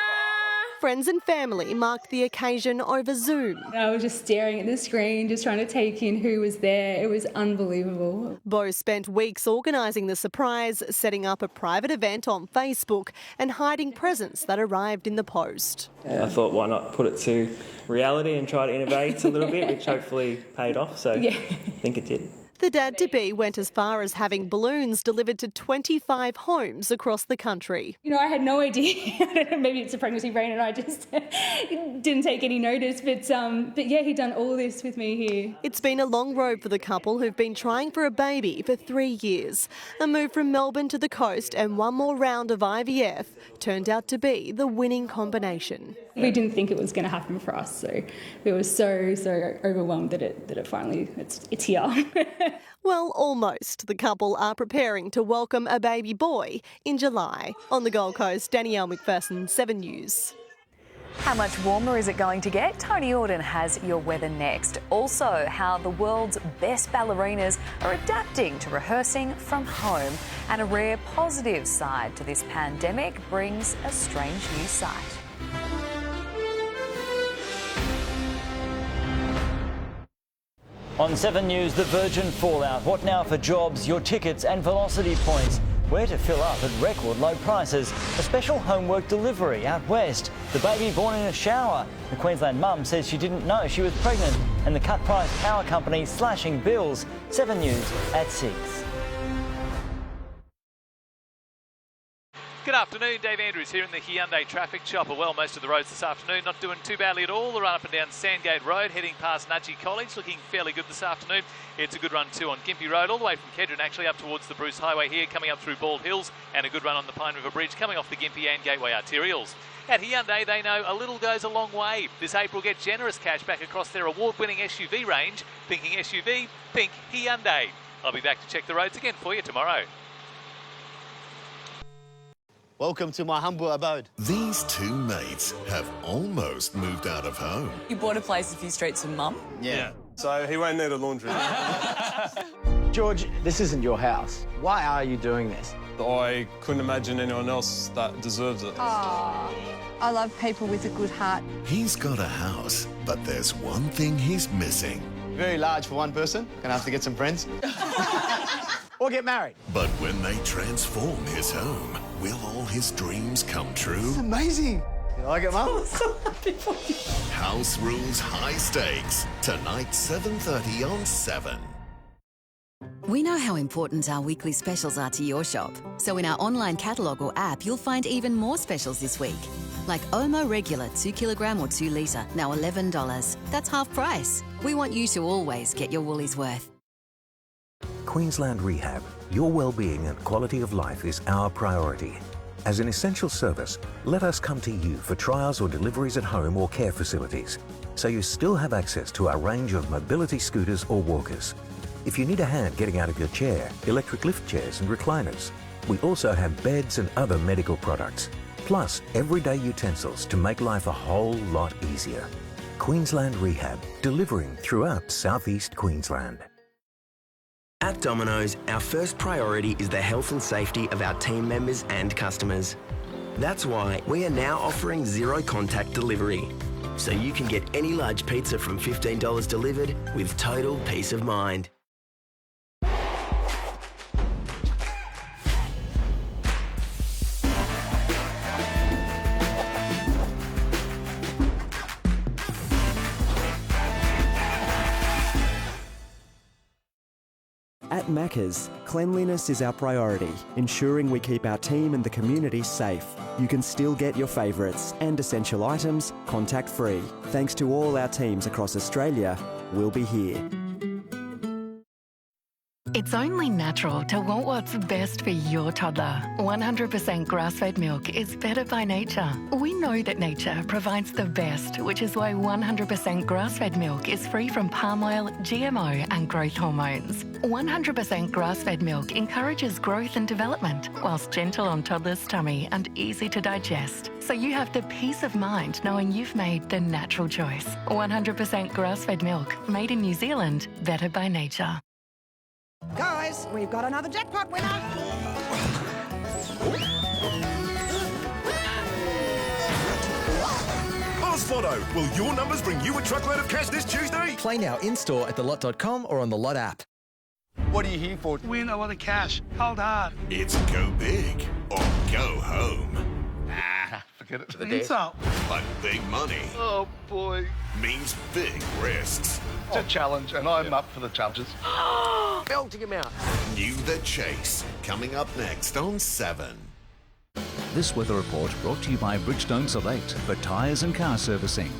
Friends and family marked the occasion over Zoom. I was just staring at the screen, just trying to take in who was there. It was unbelievable. Beau spent weeks organising the surprise, setting up a private event on Facebook and hiding presents that arrived in the post. I thought, why not put it to reality and try to innovate a little bit, which hopefully paid off, so yeah. I think it did. The dad-to-be went as far as having balloons delivered to 25 homes across the country. You know, I had no idea. I don't know, maybe it's a pregnancy brain and I just didn't take any notice. But yeah, he'd done all this with me here. It's been a long road for the couple who've been trying for a baby for 3 years. A move from Melbourne to the coast and one more round of IVF turned out to be the winning combination. We didn't think it was going to happen for us, so we were so overwhelmed that it finally it's here. Well, almost. The couple are preparing to welcome a baby boy in July. On the Gold Coast, Danielle McPherson, 7 News. How much warmer is it going to get? Tony Auden has your weather next. Also, how the world's best ballerinas are adapting to rehearsing from home. And a rare positive side to this pandemic brings a strange new sight. On 7 News, the Virgin fallout. What now for jobs, your tickets and velocity points? Where to fill up at record low prices? A special homework delivery out west. The baby born in a shower. The Queensland mum says she didn't know she was pregnant. And the cut-price power company slashing bills. 7 News at 6. Good afternoon, Dave Andrews here in the Hyundai traffic chopper. Well, most of the roads this afternoon not doing too badly at all. The run up and down Sandgate Road, heading past Nudgee College, looking fairly good this afternoon. It's a good run too on Gympie Road, all the way from Kedron, actually up towards the Bruce Highway here, coming up through Bald Hills, and a good run on the Pine River Bridge, coming off the Gympie and Gateway arterials. At Hyundai, they know a little goes a long way. This April, get generous cash back across their award-winning SUV range. Thinking SUV? Think Hyundai. I'll be back to check the roads again for you tomorrow. Welcome to my humble abode. These two mates have almost moved out of home. You bought a place a few streets from Mum? Yeah. So he won't need a laundry. George, this isn't your house. Why are you doing this? I couldn't imagine anyone else that deserves it. Aww. I love people with a good heart. He's got a house, but there's one thing he's missing. Very large for one person. Gonna have to get some friends. Or get married. But when they transform his home, will all his dreams come true? It's amazing. You like it, Mum? I'm so happy for you. House Rules High Stakes. Tonight, 7:30 on 7. We know how important our weekly specials are to your shop. So in our online catalogue or app, you'll find even more specials this week. Like Omo Regular 2 kilogram or 2 litre, now $11. That's half price. We want you to always get your Woolies worth. Queensland Rehab. Your well-being and quality of life is our priority. As an essential service, let us come to you for trials or deliveries at home or care facilities, so you still have access to our range of mobility scooters or walkers. If you need a hand getting out of your chair, electric lift chairs and recliners. We also have beds and other medical products, plus everyday utensils to make life a whole lot easier. Queensland Rehab, delivering throughout southeast Queensland. At Domino's, our first priority is the health and safety of our team members and customers. That's why we are now offering zero contact delivery, so you can get any large pizza from $15 delivered with total peace of mind. At Macca's, cleanliness is our priority, ensuring we keep our team and the community safe. You can still get your favourites and essential items contact-free. Thanks to all our teams across Australia, we'll be here. It's only natural to want what's best for your toddler. 100% grass-fed milk is better by nature. We know that nature provides the best, which is why 100% grass-fed milk is free from palm oil, GMO and growth hormones. 100% grass-fed milk encourages growth and development, whilst gentle on toddler's tummy and easy to digest. So you have the peace of mind knowing you've made the natural choice. 100% grass-fed milk, made in New Zealand, better by nature. Guys, we've got another jackpot winner. Ozlotto, will your numbers bring you a truckload of cash this Tuesday? Play now in-store at thelot.com or on the Lot app. What are you here for? Win a lot of cash. Hold hard. It's go big or go home. Forget it. Insult. But big money. Oh, boy. Means big risks. It's a challenge, and I'm up for the challenges. Belting him out. New The Chase, coming up next on 7. This weather report brought to you by Bridgestone Select for tyres and car servicing.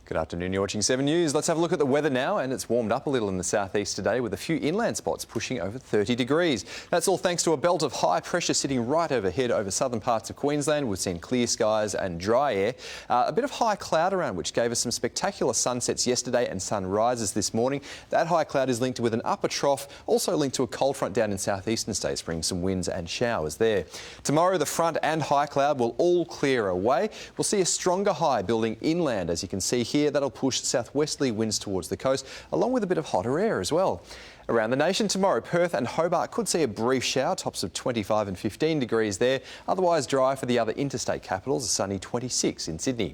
Good afternoon, you're watching 7 News. Let's have a look at the weather now, and it's warmed up a little in the southeast today with a few inland spots pushing over 30 degrees. That's all thanks to a belt of high pressure sitting right overhead over southern parts of Queensland. We've seen clear skies and dry air. A bit of high cloud around, which gave us some spectacular sunsets yesterday and sunrises this morning. That high cloud is linked with an upper trough, also linked to a cold front down in southeastern states, bringing some winds and showers there. Tomorrow, the front and high cloud will all clear away. We'll see a stronger high building inland, as you can see here. That'll push southwesterly winds towards the coast, along with a bit of hotter air as well. Around the nation tomorrow, Perth and Hobart could see a brief shower, tops of 25 and 15 degrees there. Otherwise dry for the other interstate capitals, a sunny 26 in Sydney.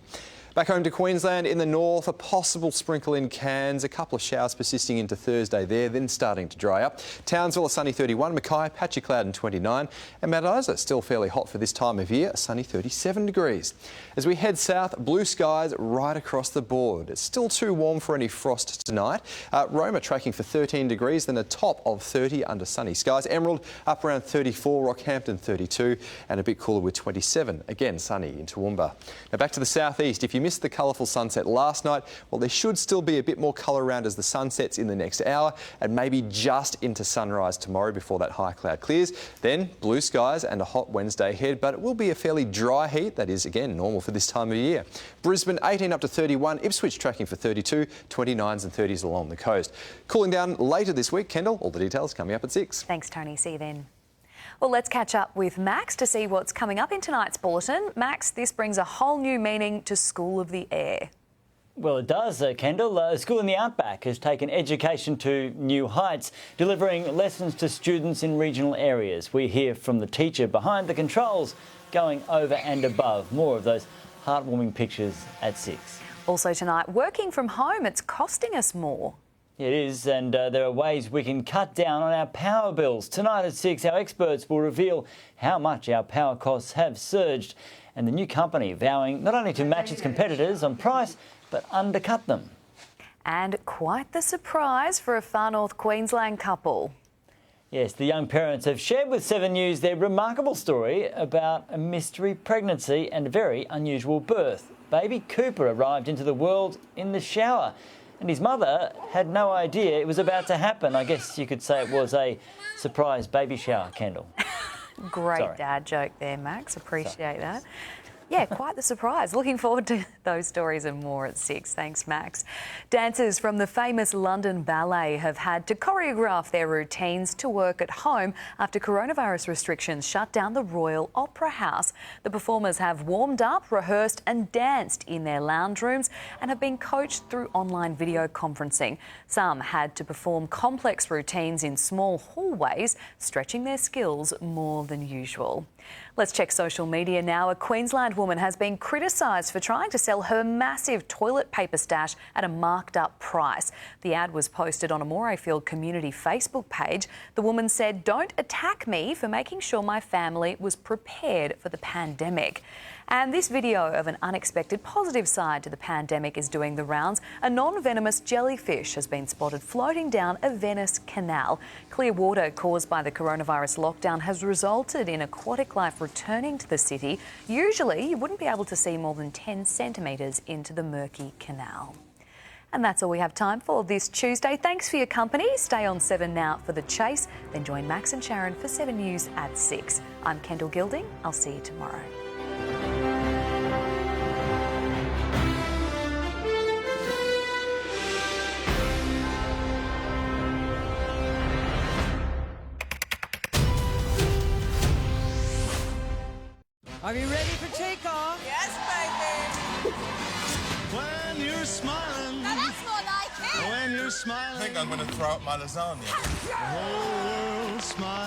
Back home to Queensland in the north, a possible sprinkle in Cairns, a couple of showers persisting into Thursday there, then starting to dry up. Townsville a sunny 31, Mackay patchy cloud and 29, and Mount Isa still fairly hot for this time of year, a sunny 37 degrees. As we head south, blue skies right across the board. It's still too warm for any frost tonight. Roma tracking for 13 degrees, then a top of 30 under sunny skies. Emerald up around 34, Rockhampton 32, and a bit cooler with 27. Again, sunny in Toowoomba. Now back to the southeast. If you missed the colourful sunset last night, well, there should still be a bit more colour around as the sun sets in the next hour, and maybe just into sunrise tomorrow before that high cloud clears. Then blue skies and a hot Wednesday ahead, but it will be a fairly dry heat. That is, again, normal for this time of year. Brisbane 18 up to 31, Ipswich tracking for 32, 29s and 30s along the coast. Cooling down later this week. Kendall, all the details coming up at 6. Thanks, Tony. See you then. Well, let's catch up with Max to see what's coming up in tonight's bulletin. Max, this brings a whole new meaning to School of the Air. Well, it does, Kendall. A school in the outback has taken education to new heights, delivering lessons to students in regional areas. We hear from the teacher behind the controls, going over and above. More of those heartwarming pictures at 6. Also tonight, working from home, it's costing us more. It is, and there are ways we can cut down on our power bills. Tonight at 6, our experts will reveal how much our power costs have surged, and the new company vowing not only to match its competitors on price, but undercut them. And quite the surprise for a far north Queensland couple. Yes, the young parents have shared with 7 News their remarkable story about a mystery pregnancy and a very unusual birth. Baby Cooper arrived into the world in the shower, and his mother had no idea it was about to happen. I guess you could say it was a surprise baby shower, Kendall. Great dad joke there, Max. Appreciate that. Yeah, quite the surprise. Looking forward to those stories and more at 6. Thanks, Max. Dancers from the famous London Ballet have had to choreograph their routines to work at home after coronavirus restrictions shut down the Royal Opera House. The performers have warmed up, rehearsed and danced in their lounge rooms and have been coached through online video conferencing. Some had to perform complex routines in small hallways, stretching their skills more than usual. Let's check social media now. A Queensland woman has been criticised for trying to sell her massive toilet paper stash at a marked up price. The ad was posted on a Morayfield community Facebook page. The woman said, "Don't attack me for making sure my family was prepared for the pandemic." And this video of an unexpected positive side to the pandemic is doing the rounds. A non-venomous jellyfish has been spotted floating down a Venice canal. Clear water caused by the coronavirus lockdown has resulted in aquatic life returning to the city. Usually, you wouldn't be able to see more than 10 centimetres into the murky canal. And that's all we have time for this Tuesday. Thanks for your company. Stay on 7 Now for The Chase. Then join Max and Sharon for 7 News at 6. I'm Kendall Gilding. I'll see you tomorrow. Are you ready for takeoff? Yes, baby. When you're smiling. Now that's more like it. When you're smiling. I think I'm going to throw up my lasagna. The whole world smiles.